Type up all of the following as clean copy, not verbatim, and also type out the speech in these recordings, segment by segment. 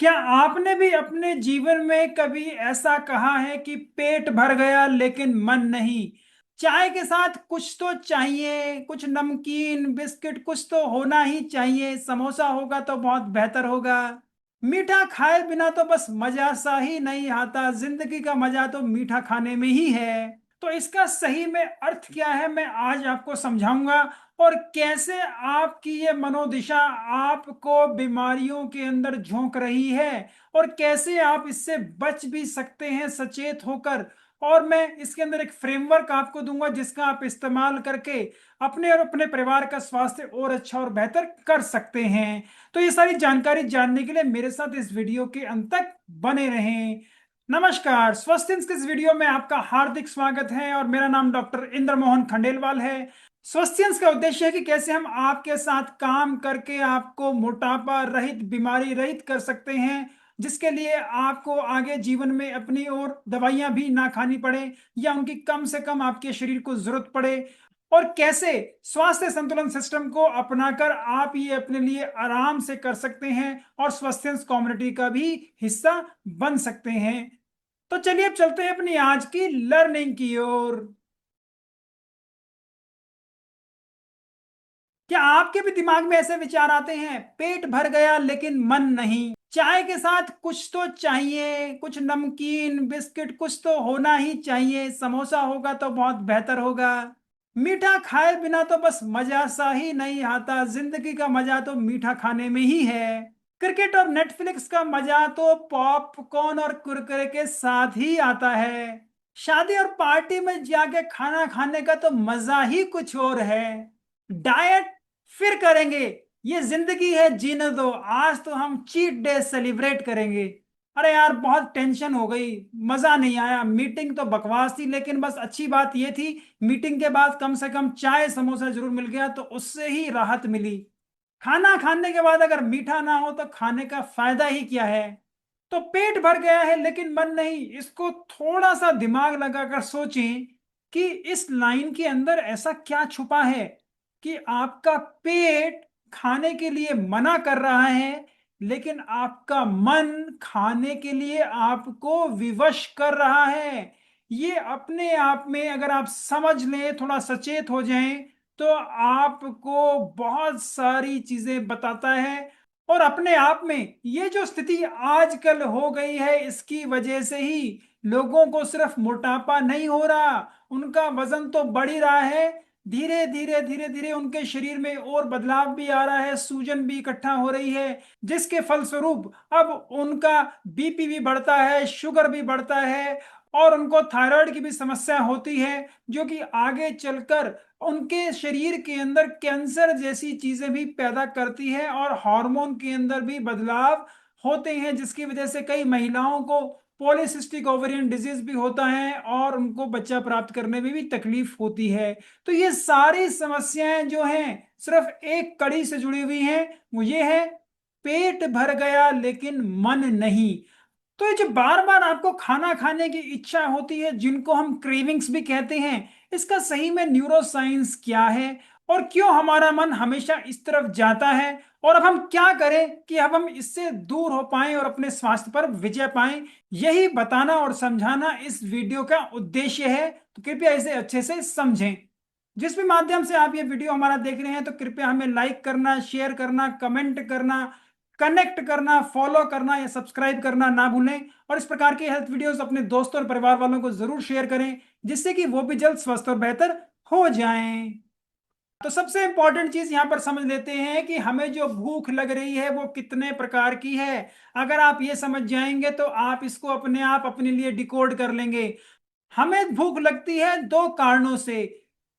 क्या आपने भी अपने जीवन में कभी ऐसा कहा है कि पेट भर गया लेकिन मन नहीं? चाय के साथ कुछ तो चाहिए, कुछ नमकीन बिस्किट कुछ तो होना ही चाहिए। समोसा होगा तो बहुत बेहतर होगा। मीठा खाए बिना तो बस मजा सा ही नहीं आता। जिंदगी का मजा तो मीठा खाने में ही है। तो इसका सही में अर्थ क्या है, मैं आज आपको समझाऊंगा। और कैसे आपकी ये मनोदिशा आपको बीमारियों के अंदर झोंक रही है, और कैसे आप इससे बच भी सकते हैं सचेत होकर। और मैं इसके अंदर एक फ्रेमवर्क आपको दूंगा जिसका आप इस्तेमाल करके अपने और अपने परिवार का स्वास्थ्य और अच्छा और बेहतर कर सकते हैं। तो ये सारी जानकारी जानने के लिए मेरे साथ इस वीडियो के अंत तक बने रहें। नमस्कार, स्वस्थ के इस वीडियो में आपका हार्दिक स्वागत है और मेरा नाम डॉक्टर इंद्र मोहन खंडेलवाल है। स्वस्थ्यंस का उद्देश्य है कि कैसे हम आपके साथ काम करके आपको मोटापा रहित, बीमारी रहित कर सकते हैं, जिसके लिए आपको आगे जीवन में अपनी और दवाइयां भी ना खानी पड़े या उनकी कम से कम आपके शरीर को जरूरत पड़े। और कैसे स्वास्थ्य संतुलन सिस्टम को अपनाकर आप ये अपने लिए आराम से कर सकते हैं और स्वस्थ्यंस कम्युनिटी का भी हिस्सा बन सकते हैं। तो चलिए अब चलते हैं अपनी आज की लर्निंग की ओर। क्या आपके भी दिमाग में ऐसे विचार आते हैं, पेट भर गया लेकिन मन नहीं? चाय के साथ कुछ तो चाहिए, कुछ नमकीन बिस्किट कुछ तो होना ही चाहिए। समोसा होगा तो बहुत बेहतर होगा। मीठा खाए बिना तो बस मजा सा ही नहीं आता। जिंदगी का मजा तो मीठा खाने में ही है। क्रिकेट और नेटफ्लिक्स का मजा तो पॉपकॉर्न और कुरकुरे के साथ ही आता है। शादी और पार्टी में जाके खाना खाने का तो मजा ही कुछ और है। डाइट फिर करेंगे, ये जिंदगी है, जीने दो। आज तो हम चीट डे सेलिब्रेट करेंगे। अरे यार, बहुत टेंशन हो गई, मजा नहीं आया। मीटिंग तो बकवास थी, लेकिन बस अच्छी बात ये थी, मीटिंग के बाद कम से कम चाय समोसा जरूर मिल गया, तो उससे ही राहत मिली। खाना खाने के बाद अगर मीठा ना हो तो खाने का फायदा ही क्या है? तो पेट भर गया है लेकिन मन नहीं, इसको थोड़ा सा दिमाग लगाकर सोचें कि इस लाइन के अंदर ऐसा क्या छुपा है कि आपका पेट खाने के लिए मना कर रहा है, लेकिन आपका मन खाने के लिए आपको विवश कर रहा है। ये अपने आप में अगर आप समझ लें, थोड़ा सचेत हो जाएं, तो आपको बहुत सारी चीजें बताता है। और अपने आप में ये जो स्थिति आजकल हो गई है, इसकी वजह से ही लोगों को सिर्फ मोटापा नहीं हो रहा, उनका वजन तो बढ़ ही रहा है। धीरे धीरे धीरे धीरे उनके शरीर में और बदलाव भी आ रहा है, सूजन भी इकट्ठा हो रही है, जिसके फलस्वरूप अब उनका बीपी भी बढ़ता है, शुगर भी बढ़ता है, और उनको थायराइड की भी समस्या होती है, जो कि आगे चलकर उनके शरीर के अंदर कैंसर जैसी चीजें भी पैदा करती है, और हार्मोन के अंदर भी बदलाव होते हैं, जिसकी वजह से कई महिलाओं को पॉलीसिस्टिक ओवेरियन डिजीज भी होता है और उनको बच्चा प्राप्त करने में भी तकलीफ होती है। तो ये सारी समस्याएं जो हैं सिर्फ एक कड़ी से जुड़ी हुई हैं, वो ये है, पेट भर गया लेकिन मन नहीं। तो ये जो बार बार आपको खाना खाने की इच्छा होती है, जिनको हम क्रेविंग्स भी कहते हैं, इसका सही में न्यूरो साइंस क्या है, और क्यों हमारा मन हमेशा इस तरफ जाता है, और अब हम क्या करें कि अब हम इससे दूर हो पाएं और अपने स्वास्थ्य पर विजय पाएं, यही बताना और समझाना इस वीडियो का उद्देश्य है। तो कृपया इसे अच्छे से समझें। जिस भी माध्यम से आप ये वीडियो हमारा देख रहे हैं, तो कृपया हमें लाइक करना, शेयर करना, कमेंट करना, कनेक्ट करना, फॉलो करना या सब्सक्राइब करना ना भूलें। और इस प्रकार के हेल्थ वीडियोस अपने दोस्तों और परिवार वालों को जरूर शेयर करें, जिससे कि वो भी जल्द स्वस्थ और बेहतर हो जाएं। तो सबसे इंपॉर्टेंट चीज यहां पर समझ लेते हैं कि हमें जो भूख लग रही है वो कितने प्रकार की है। अगर आप ये समझ जाएंगे तो आप इसको अपने आप अपने लिए डिकोड कर लेंगे। हमें भूख लगती है दो कारणों से।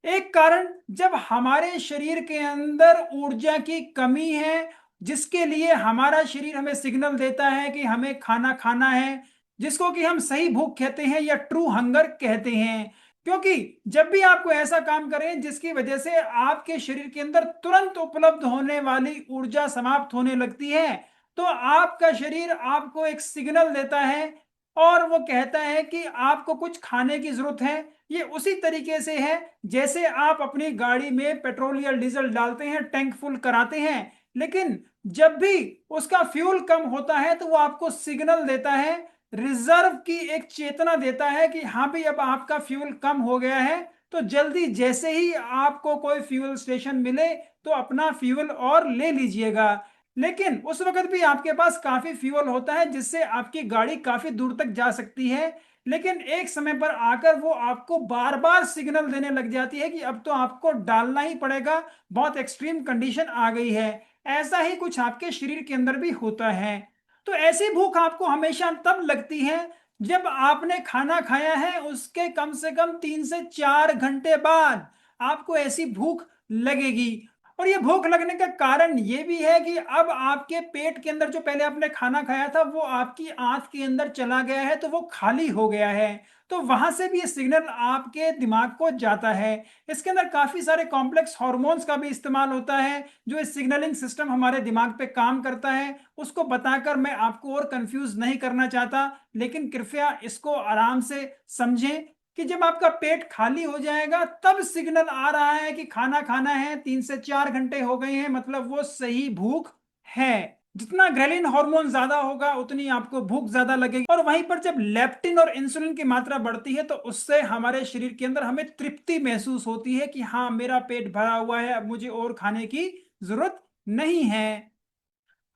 एक कारण, जब हमारे शरीर के अंदर ऊर्जा की कमी है, जिसके लिए हमारा शरीर हमें सिग्नल देता है कि हमें खाना खाना है, जिसको कि हम सही भूख कहते हैं या ट्रू हंगर कहते हैं। क्योंकि जब भी आपको ऐसा काम करें जिसकी वजह से आपके शरीर के अंदर तुरंत उपलब्ध होने वाली ऊर्जा समाप्त होने लगती है, तो आपका शरीर आपको एक सिग्नल देता है और वो कहता है कि आपको कुछ खाने की जरूरत है। ये उसी तरीके से है जैसे आप अपनी गाड़ी में पेट्रोल या डीजल डालते हैं, टैंक फुल कराते हैं, लेकिन जब भी उसका फ्यूल कम होता है तो वो आपको सिग्नल देता है, रिजर्व की एक चेतना देता है कि हाँ भी अब आपका फ्यूल कम हो गया है। तो जल्दी जैसे ही आपको कोई फ्यूल स्टेशन मिले तो अपना फ्यूल और ले लीजिएगा। लेकिन उस वक्त भी आपके पास काफी फ्यूल होता है जिससे आपकी गाड़ी काफी दूर तक जा सकती है। लेकिन एक समय पर आकर वो आपको बार बार सिग्नल देने लग जाती है कि अब तो आपको डालना ही पड़ेगा, बहुत एक्सट्रीम कंडीशन आ गई है। ऐसा ही कुछ आपके शरीर के अंदर भी होता है। तो ऐसी भूख आपको हमेशा तब लगती है जब आपने खाना खाया है उसके कम से कम 3 से 4 घंटे बाद आपको ऐसी भूख लगेगी। और ये भूख लगने का कारण ये भी है कि अब आपके पेट के अंदर जो पहले आपने खाना खाया था वो आपकी आंत के अंदर चला गया है, तो वो खाली हो गया है। तो वहां से भी ये सिग्नल आपके दिमाग को जाता है। इसके अंदर काफी सारे कॉम्प्लेक्स हार्मोन्स का भी इस्तेमाल होता है जो इस सिग्नलिंग सिस्टम हमारे दिमाग पे काम करता है। उसको बताकर मैं आपको और कंफ्यूज नहीं करना चाहता, लेकिन कृपया इसको आराम से समझें कि जब आपका पेट खाली हो जाएगा तब सिग्नल आ रहा है कि खाना खाना है, 3 से 4 घंटे हो गए हैं, मतलब वो सही भूख है। जितना ग्रेलिन हार्मोन ज्यादा होगा उतनी आपको भूख ज्यादा लगेगी। और वहीं पर जब लेप्टिन और इंसुलिन की मात्रा बढ़ती है तो उससे हमारे शरीर के अंदर हमें तृप्ति महसूस होती है कि हाँ मेरा पेट भरा हुआ है, अब मुझे और खाने की जरूरत नहीं है।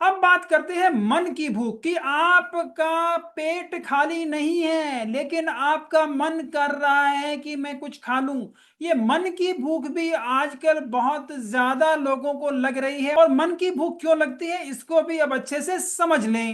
अब बात करते हैं मन की भूख की। आपका पेट खाली नहीं है लेकिन आपका मन कर रहा है कि मैं कुछ खा लूं। ये मन की भूख भी आजकल बहुत ज्यादा लोगों को लग रही है। और मन की भूख क्यों लगती है इसको भी अब अच्छे से समझ लें।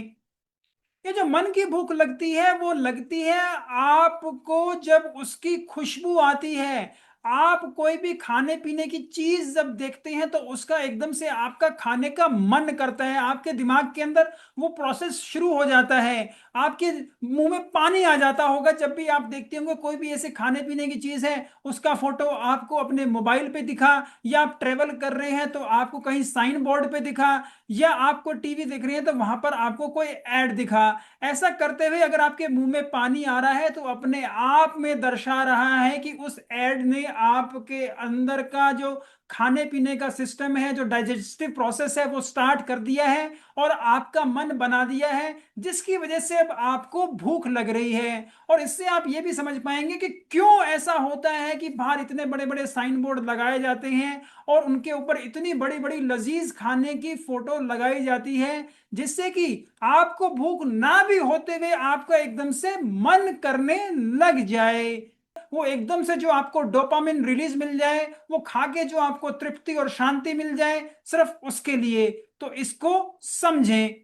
ये जो मन की भूख लगती है वो लगती है आपको जब उसकी खुशबू आती है। आप कोई भी खाने पीने की चीज जब देखते हैं तो उसका एकदम से आपका खाने का मन करता है, आपके दिमाग के अंदर वो प्रोसेस शुरू हो जाता है। आपके मुंह में पानी आ जाता होगा जब भी आप देखते होंगे कोई भी ऐसे खाने पीने की चीज है, उसका फोटो आपको अपने मोबाइल पे दिखा, या आप ट्रेवल कर रहे हैं तो आपको कहीं साइन बोर्ड पे दिखा, या आपको टीवी देख रही है तो वहां पर आपको कोई ऐड दिखा। ऐसा करते हुए अगर आपके मुंह में पानी आ रहा है तो अपने आप में दर्शा रहा है कि उस ऐड ने आपके अंदर का जो खाने पीने का सिस्टम है, जो डाइजेस्टिव प्रोसेस है, वो स्टार्ट कर दिया है और आपका मन बना दिया है, जिसकी वजह से अब आपको भूख लग रही है। और इससे आप ये भी समझ पाएंगे कि क्यों ऐसा होता है कि बाहर इतने बड़े बड़े साइन बोर्ड लगाए जाते हैं और उनके ऊपर इतनी बड़ी बड़ी लजीज खाने की फोटो लगाई जाती है, जिससे कि आपको भूख ना भी होते हुए आपका एकदम से मन करने लग जाए। वो एकदम से जो आपको डोपामिन रिलीज मिल जाए, वो खा के जो आपको तृप्ति और शांति मिल जाए, सिर्फ उसके लिए। तो इसको समझें।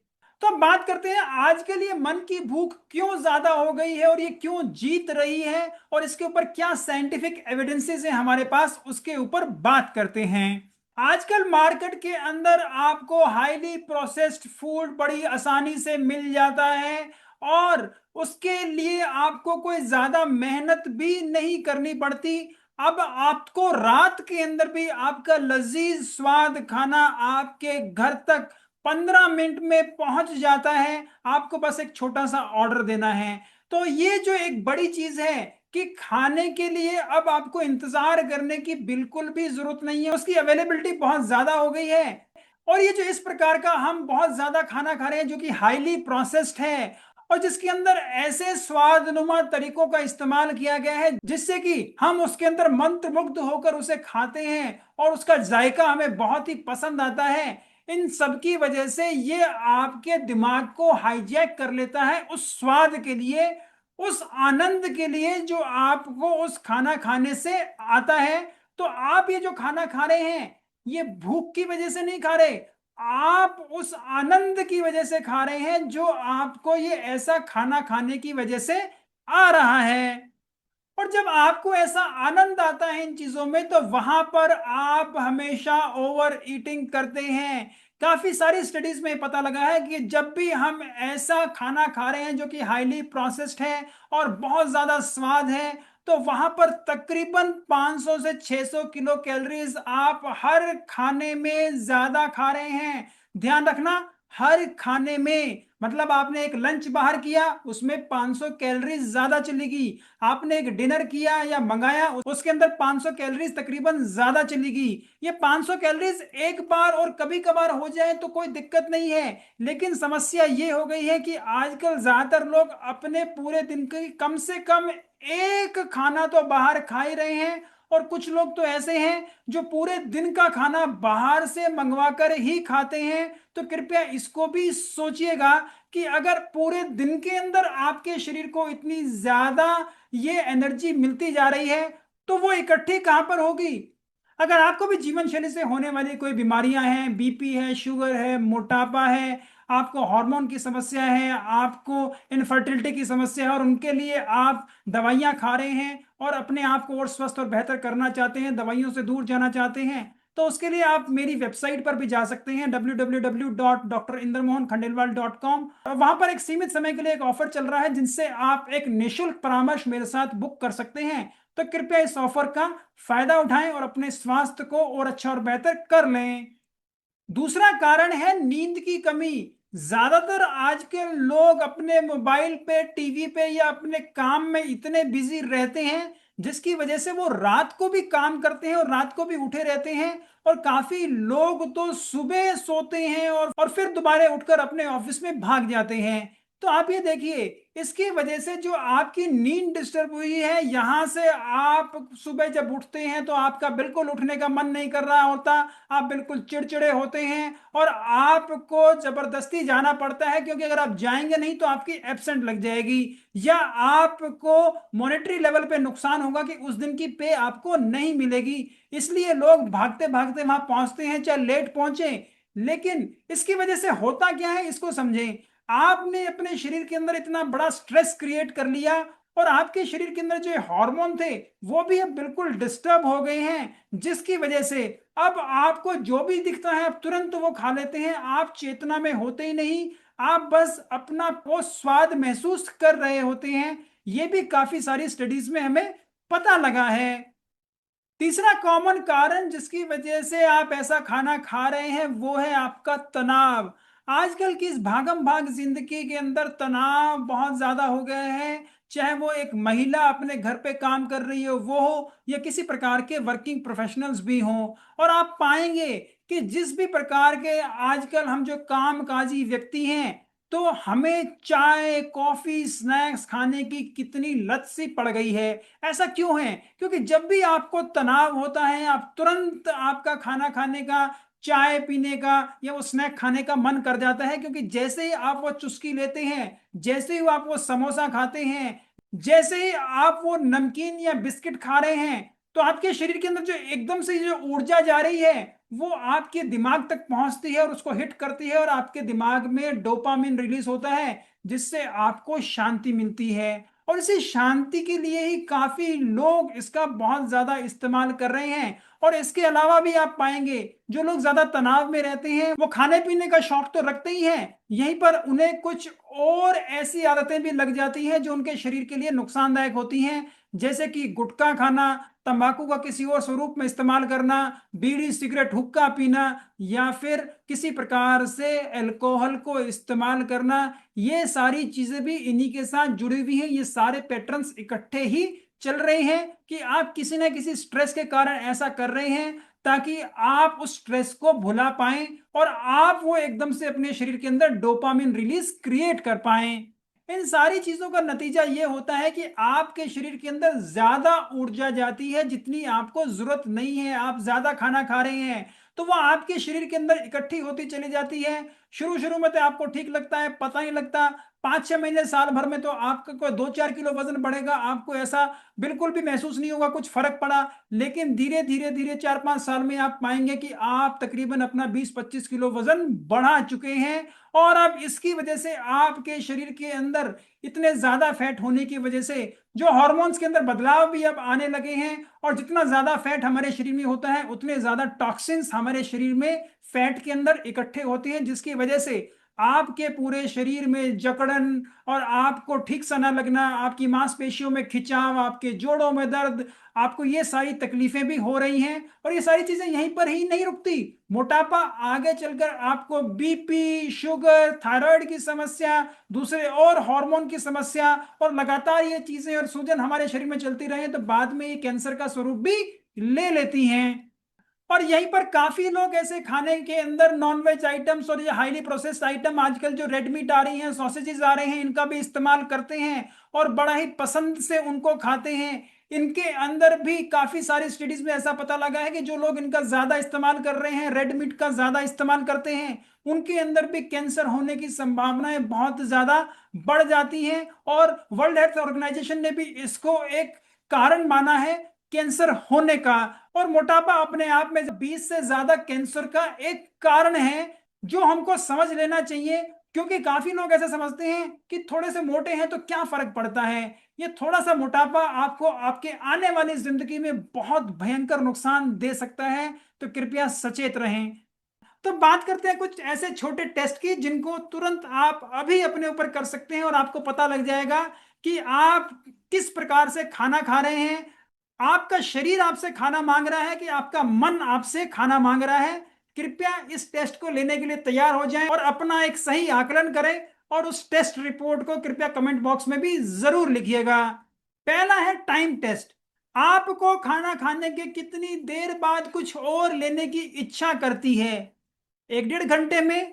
तो अब बात करते हैं आज के लिए मन की भूख क्यों ज्यादा हो गई है और ये क्यों जीत रही है, और इसके ऊपर क्या साइंटिफिक एविडेंसेस है हमारे पास, उसके ऊपर बात करते हैं। आजकल मार्केट के अंदर आपको हाईली प्रोसेस्ड फूड बड़ी आसानी से मिल जाता है, और उसके लिए आपको कोई ज्यादा मेहनत भी नहीं करनी पड़ती। अब आपको रात के अंदर भी आपका लजीज स्वाद खाना आपके घर तक 15 मिनट में पहुंच जाता है। आपको बस एक छोटा सा ऑर्डर देना है। तो ये जो एक बड़ी चीज है कि खाने के लिए अब आपको इंतजार करने की बिल्कुल भी जरूरत नहीं है, उसकी अवेलेबिलिटी बहुत ज्यादा हो गई है। और ये जो इस प्रकार का हम बहुत ज्यादा खाना खा रहे हैं जो कि हाईली प्रोसेस्ड है और जिसके अंदर ऐसे स्वादनुमा तरीकों का इस्तेमाल किया गया है जिससे कि हम उसके अंदर मंत्रमुग्ध होकर उसे खाते हैं और उसका जायका हमें बहुत ही पसंद आता है। इन सब की वजह से ये आपके दिमाग को हाईजैक कर लेता है उस स्वाद के लिए, उस आनंद के लिए जो आपको उस खाना खाने से आता है। तो आप ये जो खाना खा रहे हैं ये भूख की वजह से नहीं खा रहे, आप उस आनंद की वजह से खा रहे हैं जो आपको ये ऐसा खाना खाने की वजह से आ रहा है। और जब आपको ऐसा आनंद आता है इन चीजों में तो वहां पर आप हमेशा ओवर ईटिंग करते हैं। काफी सारी स्टडीज में पता लगा है कि जब भी हम ऐसा खाना खा रहे हैं जो कि हाईली प्रोसेस्ड है और बहुत ज्यादा स्वाद है, तो वहां पर तकरीबन 500 से 600 किलो कैलोरीज आप हर खाने में ज्यादा खा रहे हैं। ध्यान रखना, हर खाने में, मतलब आपने एक लंच बाहर किया उसमें 500 कैलोरीज ज्यादा चलेगी, आपने एक डिनर किया या मंगाया उसके अंदर 500 कैलोरीज तकरीबन ज्यादा चलेगी। ये 500 कैलोरीज एक बार और कभी कभार हो जाए तो कोई दिक्कत नहीं है, लेकिन समस्या ये हो गई है कि आजकल ज्यादातर लोग अपने पूरे दिन की कम से कम एक खाना तो बाहर खा ही रहे हैं, और कुछ लोग तो ऐसे हैं जो पूरे दिन का खाना बाहर से मंगवा कर ही खाते हैं। तो कृपया इसको भी सोचिएगा कि अगर पूरे दिन के अंदर आपके शरीर को इतनी ज्यादा ये एनर्जी मिलती जा रही है तो वो इकट्ठी कहां पर होगी। अगर आपको भी जीवन शैली से होने वाली कोई बीमारियां हैं, बीपी है, शुगर है, मोटापा है, आपको हार्मोन की समस्या है, आपको इनफर्टिलिटी की समस्या है और उनके लिए आप दवाइयां खा रहे हैं और अपने आप को और स्वस्थ और बेहतर करना चाहते हैं, दवाइयों से दूर जाना चाहते हैं, तो उसके लिए आप मेरी वेबसाइट पर भी जा सकते हैं www.drindrammohankhandelwal.com। और वहां पर एक सीमित समय के लिए एक ऑफर चल रहा है जिनसे आप एक निशुल्क परामर्श मेरे साथ बुक कर सकते हैं। तो कृपया इस ऑफर का फायदा उठाएं और अपने स्वास्थ्य को और अच्छा और बेहतर कर लें। दूसरा कारण है नींद की कमी। ज्यादातर आज के लोग अपने मोबाइल पे, टीवी पे या अपने काम में इतने बिजी रहते हैं जिसकी वजह से वो रात को भी काम करते हैं और रात को भी उठे रहते हैं, और काफी लोग तो सुबह सोते हैं और फिर दोबारा उठकर अपने ऑफिस में भाग जाते हैं। तो आप ये देखिए, इसकी वजह से जो आपकी नींद डिस्टर्ब हुई है, यहां से आप सुबह जब उठते हैं तो आपका बिल्कुल उठने का मन नहीं कर रहा होता, आप बिल्कुल चिड़चिड़े होते हैं और आपको जबरदस्ती जाना पड़ता है, क्योंकि अगर आप जाएंगे नहीं तो आपकी एब्सेंट लग जाएगी या आपको मॉनेटरी लेवल पे नुकसान होगा कि उस दिन की पे आपको नहीं मिलेगी। इसलिए लोग भागते भागते वहां पहुंचते हैं, चाहे लेट पहुंचे। लेकिन इसकी वजह से होता क्या है इसको समझें। आपने अपने शरीर के अंदर इतना बड़ा स्ट्रेस क्रिएट कर लिया और आपके शरीर के अंदर जो हार्मोन थे वो भी अब बिल्कुल डिस्टर्ब हो गए हैं, जिसकी वजह से अब आपको जो भी दिखता है आप तुरंत वो खा लेते हैं, आप चेतना में होते ही नहीं, आप बस अपना वो स्वाद महसूस कर रहे होते हैं। ये भी काफी सारी स्टडीज में हमें पता लगा है। तीसरा कॉमन कारण जिसकी वजह से आप ऐसा खाना खा रहे हैं वो है आपका तनाव। आजकल की इस भागम भाग जिंदगी के अंदर तनाव बहुत ज्यादा हो गया है, चाहे वो एक महिला अपने घर पे काम कर रही हो वो हो या किसी प्रकार के वर्किंग प्रोफेशनल्स भी हों। और आप पाएंगे कि जिस भी प्रकार के आजकल हम जो काम काजी व्यक्ति हैं, तो हमें चाय कॉफी स्नैक्स खाने की कितनी लत सी पड़ गई है। ऐसा क्यों है? क्योंकि जब भी आपको तनाव होता है आप तुरंत आपका खाना खाने का, चाय पीने का या वो स्नैक खाने का मन कर जाता है, क्योंकि जैसे ही आप वो चुस्की लेते हैं, जैसे ही आप वो समोसा खाते हैं, जैसे ही आप वो नमकीन या बिस्किट खा रहे हैं, तो आपके शरीर के अंदर जो एकदम से जो ऊर्जा जा रही है वो आपके दिमाग तक पहुंचती है और उसको हिट करती है और आपके दिमाग में डोपामिन रिलीज होता है, जिससे आपको शांति मिलती है। और इसी शांति के लिए ही काफी लोग इसका बहुत ज्यादा इस्तेमाल कर रहे हैं। और इसके अलावा भी आप पाएंगे जो लोग ज्यादा तनाव में रहते हैं वो खाने पीने का शौक तो रखते ही हैं, यहीं पर उन्हें कुछ और ऐसी आदतें भी लग जाती हैं जो उनके शरीर के लिए नुकसानदायक होती हैं, जैसे कि गुटखा खाना, तंबाकू का किसी और स्वरूप में इस्तेमाल करना, बीड़ी सिगरेट हुक्का पीना या फिर किसी प्रकार से अल्कोहल को इस्तेमाल करना। ये सारी चीजें भी इन्हीं के साथ जुड़ी हुई हैं, ये सारे पैटर्न्स इकट्ठे ही चल रहे हैं कि आप किसी ना किसी स्ट्रेस के कारण ऐसा कर रहे हैं ताकि आप उस स्ट्रेस को भुला पाएं और आप वो एकदम से अपने शरीर के अंदर डोपामिन रिलीज क्रिएट कर पाएं। इन सारी चीजों का नतीजा ये होता है कि आपके शरीर के अंदर ज्यादा ऊर्जा जाती है जितनी आपको जरूरत नहीं है। आप ज्यादा खाना खा रहे हैं तो वो आपके शरीर के अंदर इकट्ठी होती चली जाती है। शुरू शुरू में तो आपको ठीक लगता है, पता नहीं लगता, 5-6 महीने साल भर में तो आपका कोई 2-4 किलो वजन बढ़ेगा, आपको ऐसा बिल्कुल भी महसूस नहीं होगा कुछ फर्क पड़ा। लेकिन धीरे धीरे धीरे 4-5 साल में आप पाएंगे कि आप तकरीबन अपना 20-25 किलो वजन बढ़ा चुके हैं। और अब इसकी वजह से आपके शरीर के अंदर इतने ज्यादा फैट होने की वजह से जो हार्मोन्स के अंदर बदलाव भी अब आने लगे हैं, और जितना ज्यादा फैट हमारे शरीर में होता है उतने ज्यादा टॉक्सिन्स हमारे शरीर में फैट के अंदर इकट्ठे होते हैं, जिसकी वजह से आपके पूरे शरीर में जकड़न और आपको ठीक सा ना लगना, आपकी मांसपेशियों में खिंचाव, आपके जोड़ों में दर्द, आपको ये सारी तकलीफें भी हो रही हैं। और ये सारी चीजें यहीं पर ही नहीं रुकती। मोटापा आगे चलकर आपको बीपी, शुगर, थायराइड की समस्या, दूसरे और हार्मोन की समस्या, और लगातार ये चीजें और सूजन हमारे शरीर में चलती रहे तो बाद में ये कैंसर का स्वरूप भी ले लेती हैं। और यहीं पर काफी लोग ऐसे खाने के अंदर नॉनवेज आइटम्स और ये हाईली प्रोसेस्ड आइटम, आजकल जो रेड मीट आ रही हैं, सॉसेजेस आ रहे हैं, इनका भी इस्तेमाल करते हैं और बड़ा ही पसंद से उनको खाते हैं। इनके अंदर भी काफी सारी स्टडीज में ऐसा पता लगा है कि जो लोग इनका ज्यादा इस्तेमाल कर रहे हैं, रेड मीट का ज्यादा इस्तेमाल करते हैं, उनके अंदर भी कैंसर होने की संभावनाएं बहुत ज्यादा बढ़ जाती हैं। और वर्ल्ड हेल्थ ऑर्गेनाइजेशन ने भी इसको एक कारण माना है कैंसर होने का। और मोटापा अपने आप में 20 से ज्यादा कैंसर का एक कारण है जो हमको समझ लेना चाहिए। क्योंकि काफी लोग ऐसे समझते हैं कि थोड़े से मोटे हैं तो क्या फर्क पड़ता है। ये थोड़ा सा मोटापा आपको आपके आने वाली जिंदगी में बहुत भयंकर नुकसान दे सकता है। तो कृपया सचेत रहें। तो बात करते हैं कुछ ऐसे छोटे टेस्ट की जिनको तुरंत आप अभी अपने ऊपर कर सकते हैं और आपको पता लग जाएगा कि आप किस प्रकार से खाना खा रहे हैं। आपका शरीर आपसे खाना मांग रहा है कि आपका मन आपसे खाना मांग रहा है। कृपया इस टेस्ट को लेने के लिए तैयार हो जाएं और अपना एक सही आकलन करें। और उस टेस्ट रिपोर्ट को कृपया कमेंट बॉक्स में भी जरूर लिखिएगा। पहला है टाइम टेस्ट। आपको खाना खाने के कितनी देर बाद कुछ और लेने की इच्छा करती है? 1 डेढ़ घंटे में,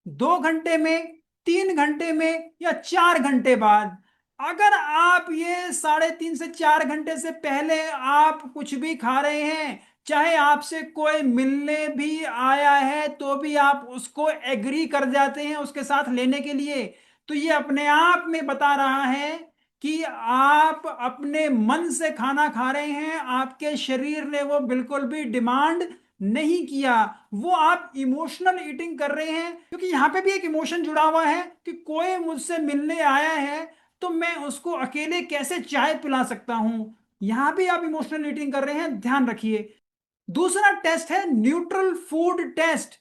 2 घंटे में, 3 घंटे में, या 4 घंटे बाद? अगर आप ये 3.5 से 4 घंटे से पहले आप कुछ भी खा रहे हैं, चाहे आपसे कोई मिलने भी आया है तो भी आप उसको एग्री कर जाते हैं उसके साथ लेने के लिए, तो ये अपने आप में बता रहा है कि आप अपने मन से खाना खा रहे हैं। आपके शरीर ने वो बिल्कुल भी डिमांड नहीं किया, वो आप इमोशनल ईटिंग कर रहे हैं। क्योंकि यहां पे भी एक इमोशन जुड़ा हुआ है कि कोई मुझसे मिलने आया है तो मैं उसको अकेले कैसे चाय पिला सकता हूं। यहां भी आप इमोशनल ईटिंग कर रहे हैं, ध्यान रखिए। दूसरा टेस्ट है न्यूट्रल फूड टेस्ट।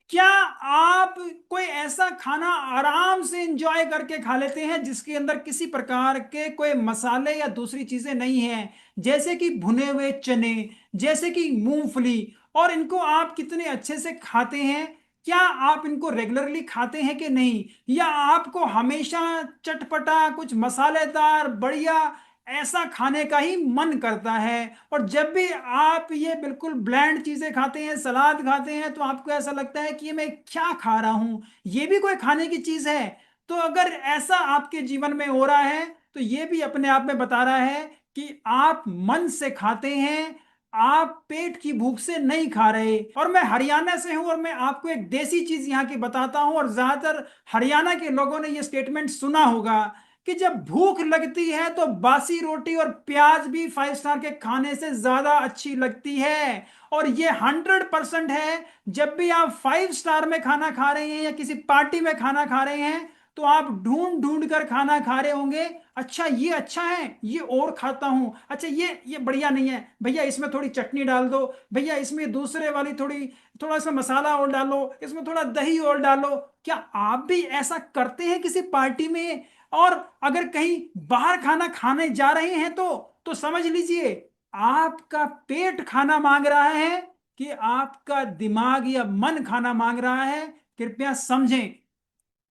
क्या आप कोई ऐसा खाना आराम से इंजॉय करके खा लेते हैं जिसके अंदर किसी प्रकार के कोई मसाले या दूसरी चीजें नहीं हैं, जैसे कि भुने हुए चने, जैसे कि मूंगफली, और इनको आप कितने अच्छे से खाते हैं? क्या आप इनको रेगुलरली खाते हैं कि नहीं, या आपको हमेशा चटपटा कुछ मसालेदार बढ़िया ऐसा खाने का ही मन करता है? और जब भी आप ये बिल्कुल ब्लैंड चीजें खाते हैं, सलाद खाते हैं, तो आपको ऐसा लगता है कि ये मैं क्या खा रहा हूं, ये भी कोई खाने की चीज है? तो अगर ऐसा आपके जीवन में हो रहा है तो ये भी अपने आप में बता रहा है कि आप मन से खाते हैं, आप पेट की भूख से नहीं खा रहे। और मैं हरियाणा से हूं और मैं आपको एक देसी चीज यहाँ की बताता हूं, और ज्यादातर हरियाणा के लोगों ने ये स्टेटमेंट सुना होगा कि जब भूख लगती है तो बासी रोटी और प्याज भी 5 स्टार के खाने से ज्यादा अच्छी लगती है। और ये 100% है। जब भी आप 5 स्टार में खाना खा रहे हैं या किसी पार्टी में खाना खा रहे हैं तो आप ढूंढ ढूंढ कर खाना खा रहे होंगे। अच्छा ये अच्छा है, ये और खाता हूं। अच्छा ये बढ़िया नहीं है भैया, इसमें थोड़ी चटनी डाल दो भैया, इसमें दूसरे वाली थोड़ी, थोड़ा सा मसाला और डालो, इसमें थोड़ा दही और डालो। क्या आप भी ऐसा करते हैं किसी पार्टी में? और अगर कहीं बाहर खाना खाने जा रहे हैं तो समझ लीजिए आपका पेट खाना मांग रहा है कि आपका दिमाग या मन खाना मांग रहा है। कृपया समझें।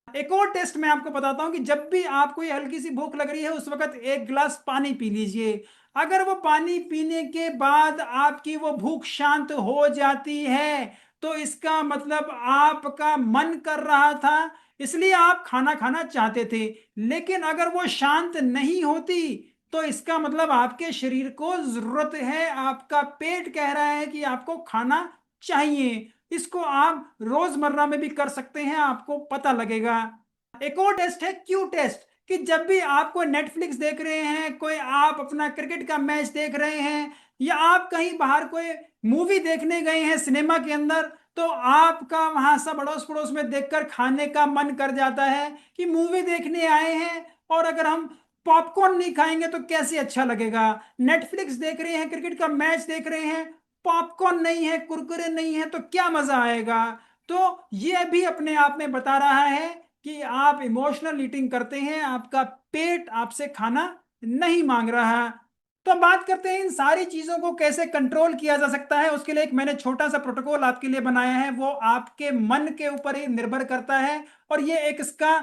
एक और टेस्ट मैं आपको बताता हूं कि जब भी आपको ये हल्की सी भूख लग रही है उस वक्त 1 गिलास पानी पी लीजिए। अगर वो पानी पीने के बाद आपकी वो भूख शांत हो जाती है तो इसका मतलब आपका मन कर रहा था, इसलिए आप खाना खाना चाहते थे। लेकिन अगर वो शांत नहीं होती तो इसका मतलब आपके शरीर को जरूरत है, आपका पेट कह रहा है कि आपको खाना चाहिए। इसको आप रोजमर्रा में भी कर सकते हैं, आपको पता लगेगा। एक और टेस्ट है क्यू टेस्ट, कि जब भी आप कोई नेटफ्लिक्स देख रहे हैं, कोई आप अपना क्रिकेट का मैच देख रहे हैं, या आप कहीं बाहर कोई मूवी देखने गए हैं सिनेमा के अंदर, तो आपका वहां सब अड़ोस पड़ोस में देखकर खाने का मन कर जाता है कि मूवी देखने आए हैं और अगर हम पॉपकॉर्न नहीं खाएंगे तो कैसे अच्छा लगेगा। नेटफ्लिक्स देख रहे हैं, क्रिकेट का मैच देख रहे हैं, पॉपकॉर्न नहीं है, कुरकुरे नहीं है, तो क्या मजा आएगा। तो ये भी अपने आप में बता रहा है कि आप इमोशनल ईटिंग करते हैं, आपका पेट आपसे खाना नहीं मांग रहा। तो अब बात करते हैं इन सारी चीजों को कैसे कंट्रोल किया जा सकता है। उसके लिए एक मैंने छोटा सा प्रोटोकॉल आपके लिए बनाया है, वो आपके मन के ऊपर ही निर्भर करता है, और ये एक इसका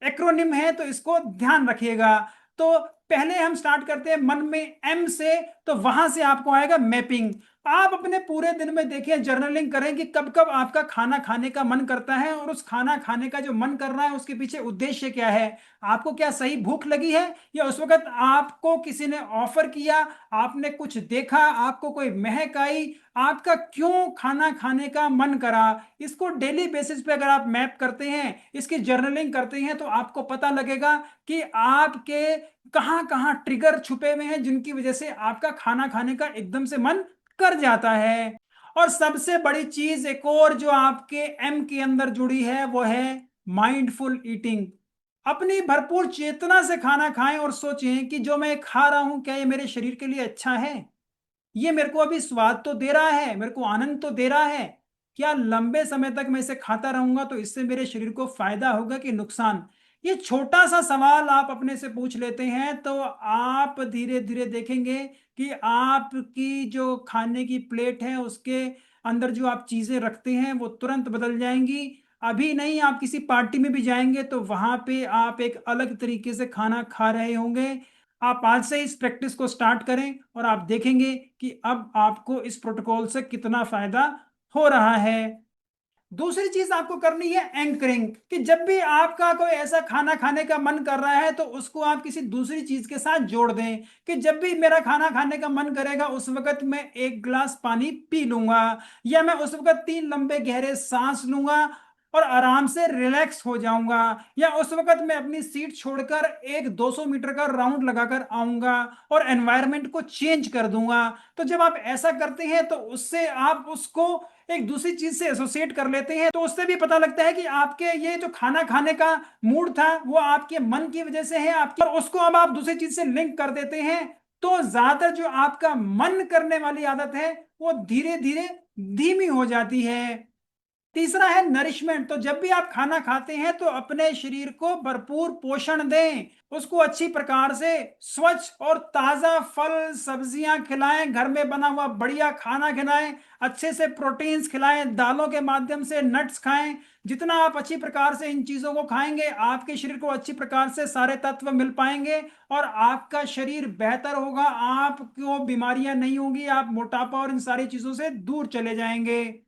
एक्रोनिम है, तो इसको ध्यान रखिएगा। तो पहले हम स्टार्ट करते हैं मन में एम से, तो वहां से आपको आएगा मैपिंग। आप अपने पूरे दिन में देखिए, जर्नलिंग करें कि कब कब आपका खाना खाने का मन करता है, और उस खाना खाने का जो मन कर रहा है उसके पीछे उद्देश्य क्या है। आपको क्या सही भूख लगी है, या उस वक्त आपको किसी ने ऑफर किया, आपने कुछ देखा, आपको कोई महक आई, आपका क्यों खाना खाने का मन करा। इसको डेली बेसिस पे अगर आप मैप करते हैं, इसकी जर्नलिंग करते हैं, तो आपको पता लगेगा कि आपके कहाँ कहाँ ट्रिगर छुपे हुए हैं जिनकी वजह से आपका खाना खाने का एकदम से मन कर जाता है। और सबसे बड़ी चीज एक और जो आपके एम के अंदर जुड़ी है, वो है माइंडफुल ईटिंग। अपनी भरपूर चेतना से खाना खाएं और सोचें कि जो मैं खा रहा हूं, क्या ये मेरे शरीर के लिए अच्छा है। ये मेरे को अभी स्वाद तो दे रहा है, मेरे को आनंद तो दे रहा है। क्या लंबे समय तक मैं इसे खाता रहूंगा तो इससे मेरे शरीर को फायदा होगा कि नुकसान। ये छोटा सा सवाल आप अपने से पूछ लेते हैं, तो आप धीरे धीरे देखेंगे कि आपकी जो खाने की प्लेट है उसके अंदर जो आप चीजें रखते हैं वो तुरंत बदल जाएंगी। अभी नहीं, आप किसी पार्टी में भी जाएंगे तो वहां पे आप एक अलग तरीके से खाना खा रहे होंगे। आप आज से इस प्रैक्टिस को स्टार्ट करें, और आप देखेंगे कि अब आपको इस प्रोटोकॉल से कितना फायदा हो रहा है। दूसरी चीज आपको करनी है एंकरिंग, कि जब भी आपका कोई ऐसा खाना खाने का मन कर रहा है तो उसको आप किसी दूसरी चीज के साथ जोड़ दें। कि जब भी मेरा खाना खाने का मन करेगा उस वक्त मैं एक गिलास पानी पी लूंगा, या मैं उस वक्त 3 लंबे गहरे सांस लूंगा और आराम से रिलैक्स हो जाऊंगा, या उस वक्त मैं अपनी सीट छोड़कर एक 200 मीटर का राउंड लगाकर आऊंगा और एनवायरनमेंट को चेंज कर दूंगा। तो जब आप ऐसा करते हैं तो उससे आप उसको एक दूसरी चीज से एसोसिएट कर लेते हैं, तो उससे भी पता लगता है कि आपके ये जो खाना खाने का मूड था वो आपके मन की वजह से है आपकी, और उसको अब आप दूसरी चीज से लिंक कर देते हैं। तो ज्यादातर जो आपका मन करने वाली आदत है वो धीरे धीरे धीमी हो जाती है। तीसरा है नरिशमेंट। तो जब भी आप खाना खाते हैं तो अपने शरीर को भरपूर पोषण दें, उसको अच्छी प्रकार से स्वच्छ और ताजा फल सब्जियां खिलाएं, घर में बना हुआ बढ़िया खाना खिलाएं, अच्छे से प्रोटीन्स खिलाएं, दालों के माध्यम से नट्स खाएं। जितना आप अच्छी प्रकार से इन चीजों को खाएंगे आपके शरीर को अच्छी प्रकार से सारे तत्व मिल पाएंगे, और आपका शरीर बेहतर होगा, आपको बीमारियां नहीं होंगी, आप मोटापा और इन सारी चीजों से दूर चले जाएंगे।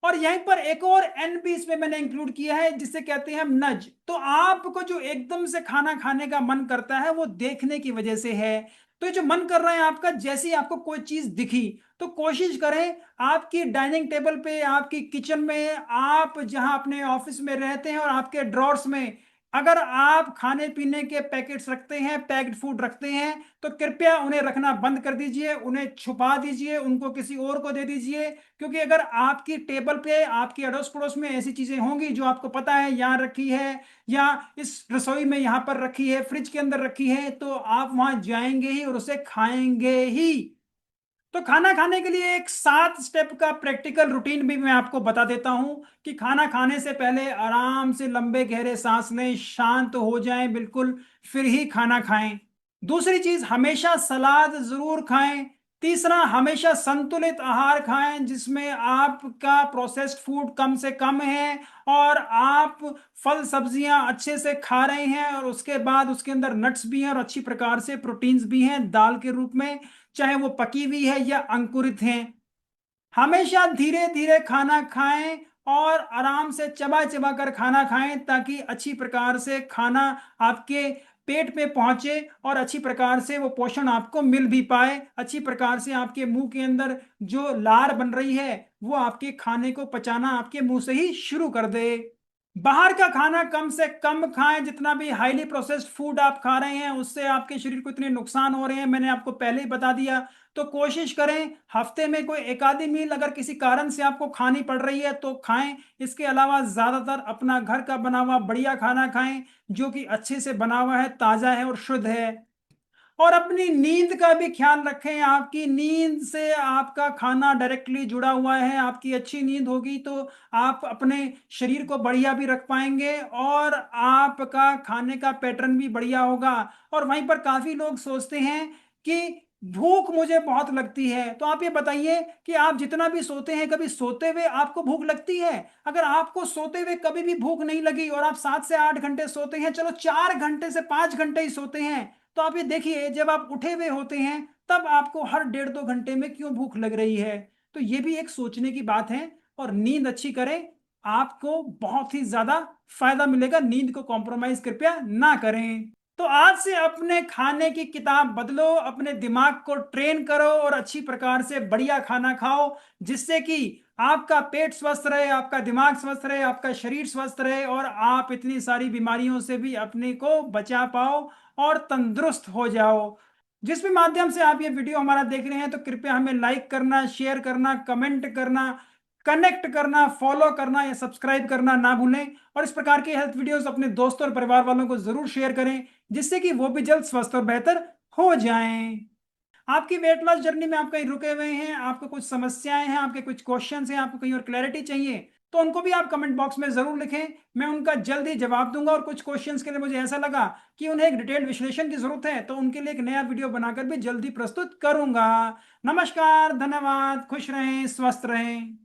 और यहीं पर एक और एन भी इसमें मैंने इंक्लूड किया है जिसे कहते हैं हम नज। तो आपको जो एकदम से खाना खाने का मन करता है वो देखने की वजह से है। तो ये जो मन कर रहा है आपका, जैसे ही आपको कोई चीज दिखी तो कोशिश करें आपकी डाइनिंग टेबल पे, आपकी किचन में, आप जहां अपने ऑफिस में रहते हैं और आपके ड्रॉर्स में, अगर आप खाने पीने के पैकेट्स रखते हैं, पैक्ड फूड रखते हैं, तो कृपया उन्हें रखना बंद कर दीजिए, उन्हें छुपा दीजिए, उनको किसी और को दे दीजिए। क्योंकि अगर आपकी टेबल पे, आपकी अड़ोस पड़ोस में ऐसी चीजें होंगी जो आपको पता है यहाँ रखी है, या इस रसोई में यहाँ पर रखी है, फ्रिज के अंदर रखी है, तो आप वहां जाएंगे ही और उसे खाएंगे ही। तो खाना खाने के लिए एक 7 स्टेप का प्रैक्टिकल रूटीन भी मैं आपको बता देता हूं। कि खाना खाने से पहले आराम से लंबे गहरे सांस लें, शांत हो जाएं बिल्कुल, फिर ही खाना खाएं। दूसरी चीज, हमेशा सलाद जरूर खाएं। तीसरा, हमेशा संतुलित आहार खाएं जिसमें आपका प्रोसेस्ड फूड कम से कम है, और आप फल सब्जियां अच्छे से खा रहे हैं, और उसके बाद उसके अंदर नट्स भी हैं और अच्छी प्रकार से प्रोटीन्स भी हैं दाल के रूप में, चाहे वो पकी हुई है या अंकुरित हैं। हमेशा धीरे धीरे खाना खाएं और आराम से चबा चबा कर खाना खाएं, ताकि अच्छी प्रकार से खाना आपके पेट में पहुंचे और अच्छी प्रकार से वो पोषण आपको मिल भी पाए, अच्छी प्रकार से आपके मुंह के अंदर जो लार बन रही है वो आपके खाने को पचाना आपके मुंह से ही शुरू कर दे। बाहर का खाना कम से कम खाएं। जितना भी हाईली प्रोसेस्ड फूड आप खा रहे हैं उससे आपके शरीर को इतने नुकसान हो रहे हैं, मैंने आपको पहले ही बता दिया। तो कोशिश करें हफ्ते में कोई एक आधी मील अगर किसी कारण से आपको खानी पड़ रही है तो खाएं। इसके अलावा ज्यादातर अपना घर का बना हुआ बढ़िया खाना खाएं, जो कि अच्छे से बना हुआ है, ताजा है और शुद्ध है। और अपनी नींद का भी ख्याल रखें। आपकी नींद से आपका खाना डायरेक्टली जुड़ा हुआ है। आपकी अच्छी नींद होगी तो आप अपने शरीर को बढ़िया भी रख पाएंगे और आपका खाने का पैटर्न भी बढ़िया होगा। और वहीं पर काफी लोग सोचते हैं कि भूख मुझे बहुत लगती है, तो आप ये बताइए कि आप जितना भी सोते हैं, कभी सोते हुए आपको भूख लगती है? अगर आपको सोते हुए कभी भी भूख नहीं लगी और आप 7 से 8 घंटे सोते हैं, चलो 4 घंटे से 5 घंटे ही सोते हैं, तो आप ये देखिए जब आप उठे हुए होते हैं तब आपको हर 1.5 2 घंटे में क्यों भूख लग रही है। तो ये भी एक सोचने की बात है। और नींद अच्छी करें, आपको बहुत ही ज्यादा फायदा मिलेगा। नींद को कॉम्प्रोमाइज कृपया ना करें। तो आज से अपने खाने की किताब बदलो, अपने दिमाग को ट्रेन करो और अच्छी प्रकार से बढ़िया खाना खाओ, जिससे कि आपका पेट स्वस्थ रहे, आपका दिमाग स्वस्थ रहे, आपका शरीर स्वस्थ रहे और आप इतनी सारी बीमारियों से भी अपने को बचा पाओ और तंदुरुस्त हो जाओ। जिस भी माध्यम से आप ये वीडियो हमारा देख रहे हैं, तो कृपया हमें लाइक करना, शेयर करना, कमेंट करना, कनेक्ट करना, फॉलो करना या सब्सक्राइब करना ना भूलें। और इस प्रकार के हेल्थ वीडियोस अपने दोस्तों और परिवार वालों को जरूर शेयर करें, जिससे कि वो भी जल्द स्वस्थ और बेहतर हो जाएं। आपकी वेट लॉस जर्नी में आप कहीं रुके हुए हैं, आपको कुछ समस्याएं हैं, आपके कुछ क्वेश्चंस हैं, आपको कहीं और क्लैरिटी चाहिए, तो उनको भी आप कमेंट बॉक्स में जरूर लिखें। मैं उनका जल्द ही जवाब दूंगा। और कुछ क्वेश्चंस के लिए मुझे ऐसा लगा कि उन्हें एक डिटेल्ड विश्लेषण की जरूरत है, तो उनके लिए एक नया वीडियो बनाकर भी जल्दी प्रस्तुत करूंगा। नमस्कार, धन्यवाद, खुश रहें, स्वस्थ रहें।